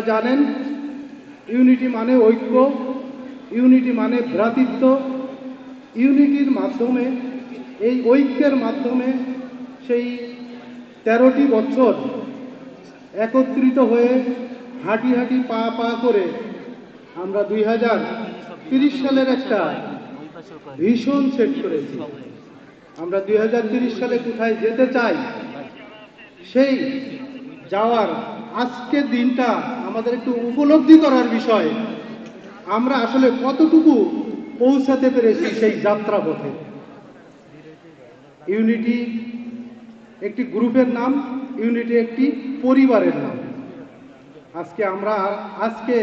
আপনারা জানেন ইউনিটি মানে ঐক্য, ইউনিটি মানে ভ্রাতৃত্ব। ইউনিটির মাধ্যমে, এই ঐক্যের মাধ্যমে সেই 13টি বছর একত্রিত হয়ে হাঁটি হাঁটি পা পা করে আমরা 2030 সালের একটা ভীষণ সেট করেছি। আমরা 2030 সালে কোথায় যেতে চাই, সেই যাওয়ার আজকের দিনটা আমাদের একটু উপলব্ধি করার বিষয়। আমরা আসলে কতটুকু পৌঁছাতে পেরেছি সেই যাত্রা পথে। ইউনিটি একটি গ্রুপের নাম, ইউনিটি একটি পরিবারের নাম। আজকে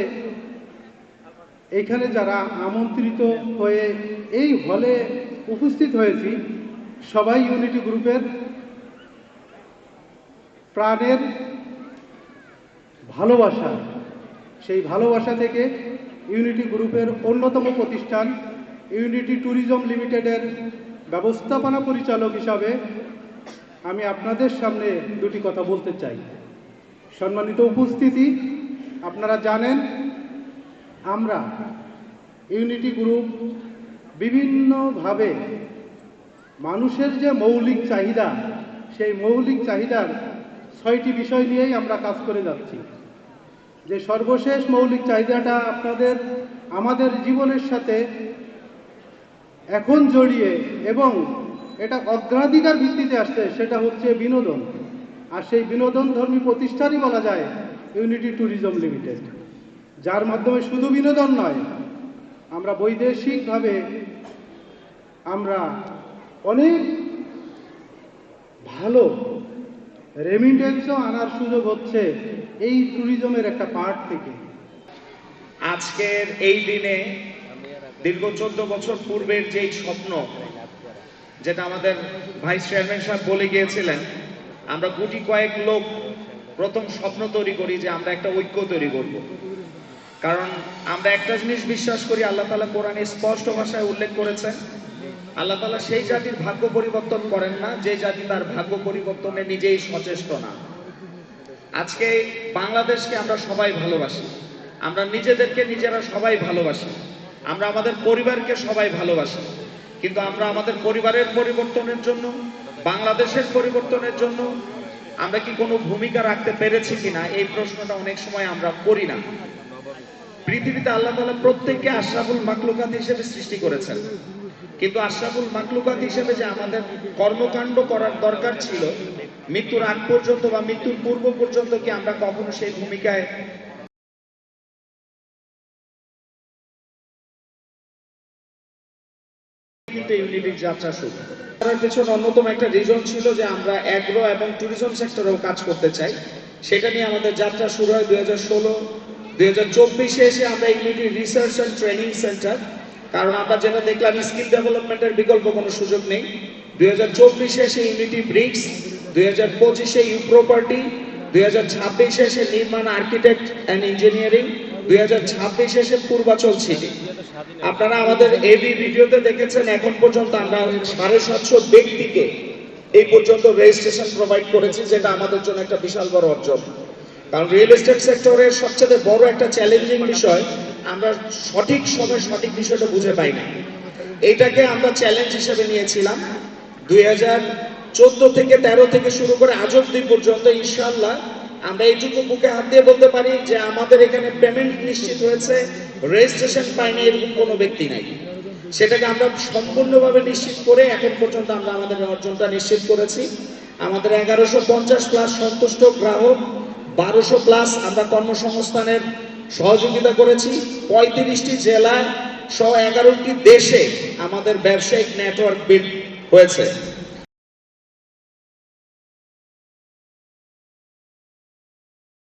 এখানে যারা আমন্ত্রিত হয়ে এই হলে উপস্থিত হয়েছি, সবাই ইউনিটি গ্রুপের প্রাণের ভালোবাসা। সেই ভালোবাসা থেকে ইউনিটি গ্রুপের অন্যতম প্রতিষ্ঠান ইউনিটি ট্যুরিজম লিমিটেডের ব্যবস্থাপনা পরিচালক হিসাবে আমি আপনাদের সামনে দুটি কথা বলতে চাই। সম্মানিত উপস্থিতি, আপনারা জানেন আমরা ইউনিটি গ্রুপ বিভিন্নভাবে মানুষের যে মৌলিক চাহিদা, সেই মৌলিক চাহিদার 6টি বিষয় নিয়েই আমরা কাজ করে যাচ্ছি। যে সর্বশেষ মৌলিক চাহিদাটা আমাদের জীবনের সাথে এখন জড়িয়ে এবং এটা অগ্রাধিকার ভিত্তিতে আসছে, সেটা হচ্ছে বিনোদন। আর সেই বিনোদন ধর্মী প্রতিষ্ঠানই বলা যায় ইউনিটি ট্যুরিজম লিমিটেড, যার মাধ্যমে শুধু বিনোদন নয়, আমরা বৈদেশিকভাবে আমরা অনেক ভালো রেমিটেন্সও আনার সুযোগ হচ্ছে এই ট্যুরিজমের একটা পার্ট থেকে। আজকের এই দিনে দীর্ঘ 14 বছর পূর্বের যেই স্বপ্ন, যেটা আমাদের ভাইস চেয়ারম্যান সাহেব বলে গিয়েছিলেন, আমরা গুটি কয়েক লোক প্রথম স্বপ্ন তৈরি করি যে আমরা একটা ঐক্য তৈরি করব। কারণ আমরা একটা জিনিস বিশ্বাস করি, আল্লাহ তাআলা কোরআনে স্পষ্ট ভাষায় উল্লেখ করেছেন, আল্লাহ তাআলা সেই জাতির ভাগ্য পরিবর্তন করেন না যে জাতি তার ভাগ্য পরিবর্তনে নিজেই সচেষ্ট না। আজকে বাংলাদেশকে আমরা সবাই ভালোবাসি, আমরা নিজেদেরকে নিজেরা সবাই ভালোবাসি, আমরা আমাদের পরিবারকে সবাই ভালোবাসি, কিন্তু আমরা আমাদের পরিবারের পরিবর্তনের জন্য, বাংলাদেশের পরিবর্তনের জন্য আমরা কি কোনো ভূমিকা রাখতে পেরেছি কিনা, এই প্রশ্নটা অনেক সময় আমরা করি না। পৃথিবীতে আল্লাহ তাআলা প্রত্যেককে আশরাফুল মাখলুকাত হিসেবে সৃষ্টি করেছেন, কিন্তু আশরাফুল মাখলুকাত হিসেবে যে আমাদের কর্মকাণ্ড করার দরকার ছিল, মৃত্যুর আগ পর্যন্ত বা মৃত্যুর পূর্ব পর্যন্ত কি আমরা কখনো সেই ভূমিকায় কিন্তু ইউনিটির যাত্রা শুরু করার পেছনে অন্যতম একটা রিজন ছিল যে আমরা অ্যাগ্রো এবং ট্যুরিজম সেক্টরেও কাজ করতে চাই। সেটা নিয়ে আমাদের যাত্রা শুরু হয় 2016। 2024-এ এসে আমরা unity research and training centre, কারণ আমরা যেটা দেখলাম স্কিল ডেভেলপমেন্টের বিকল্প কোনো সুযোগ নেই। 2024-এ এসে ইউনিটি ব্রিক্স, 2025-এ ইউ প্রপার্টি, 2026-এ এসে নির্মাণ আর্কিটেক্ট অ্যান্ড ইঞ্জিনিয়ারিং, 2026-এ এসে পূর্বাচল সিটি। আপনারা আমাদের এবি ভিডিওতে দেখেছেন এখন পর্যন্ত আমরা 750 ব্যক্তিকে এই পর্যন্ত রেজিস্ট্রেশন প্রোভাইড করেছি, যেটা আমাদের জন্য একটা বিশাল বড় অর্জন। কারণ রিয়েল এস্টেট সেক্টরের সবচেয়ে বড় একটা চ্যালেঞ্জিং বিষয়, আমরা সঠিক সময় সঠিক বিষয়টা বুঝে পাই না। এইটাকে আমরা চ্যালেঞ্জ হিসেবে নিয়েছিলাম। 2014 থেকে 13 থেকে শুরু করে আজ অবধি পর্যন্ত ইনশাআল্লাহ আমরা এইটুকু বুকে হাত দিয়ে বলতে পারি যে আমাদের এখানে পেমেন্ট নিশ্চিত হয়েছে, রেজিস্ট্রেশন পায়নি এরকম কোনো ব্যক্তি নাই। সেটাকে আমরা সম্পূর্ণভাবে নিশ্চিত করে এখন পর্যন্ত আমরা আমাদের অর্জনটা নিশ্চিত করেছি। আমাদের 1150 প্লাস সন্তুষ্ট গ্রাহক, 1200 প্লাস আমরা কর্মসংস্থানের সহযোগিতা করেছি। 35টি জেলায় 111টি দেশে আমাদের ব্যবসায়িক নেটওয়ার্ক বিল্ড হয়েছে।